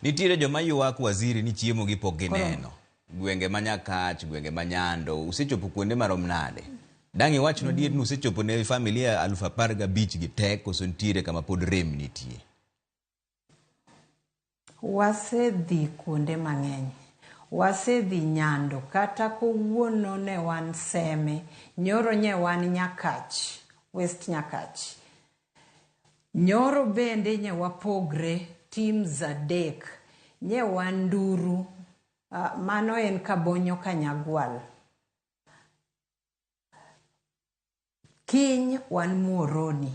Nitiere joma ywak waziri ni chiemo gi pok gineno. Gwenge manyakach, gwenge manyando, usechopo kuonde marom nade. Dang' iwachno diet ni usechopo ne familia 15,000 gi tek koso nitiere kama pod rem nitie. Wasedhi kuonde mang'eny. Wasedhi nyando kata kowuono ne wan Seme, nyoro nye wan Nyakach, West Nyakach. Nyoro bende nye wapogre teams adek, nye wan Nduru, mano en Kabonyo Kanyagwal. Kiny wan Muoroni.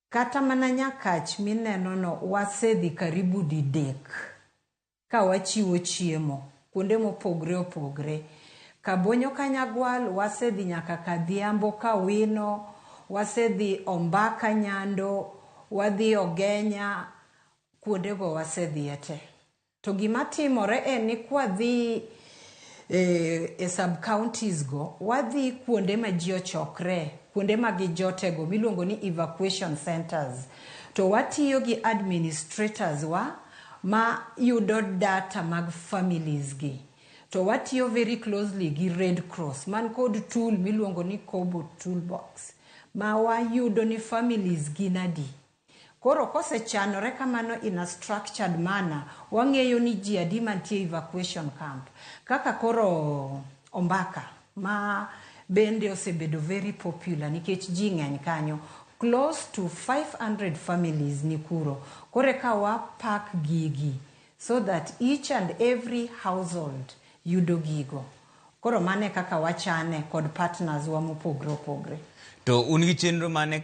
Kata mana Nyakach mineno no wasedhi karibu didek ka wachiwo chiemo kuonde mopogre opogre. Kabonyo Kanyagwal wasedhi nyaka Kadhiambo Kawino, wasedhi Ombaka Nyando, wadhi Ogenya, kuondego wasedhi ete. To gima timore en ni kwadhi e sub counties go, wadhi kuonde ma ji ochokre, kuonde ma gijotego miluongo ni evacuation centers. To watiyo gi administrators wa ma yudo data mag families gi. To watiyo very closely gi Red Cross man kod tool miluongo ni Kobo toolbox ma wayudo ni families ginadi. Koro kose chanore kamano in a structured manner, wang'eyo ni ji adi mantie evacuation camp. Kaka koro Ombaka ma bende osebedo very popular nikech ji ng'eny kanyo. Close to 500 families ni kuro. Kore ka wapak gigi so that each and every household yudo gigo. Koro mane kaka wachane kod partners wa mopogre opogre. To un gi chenro mane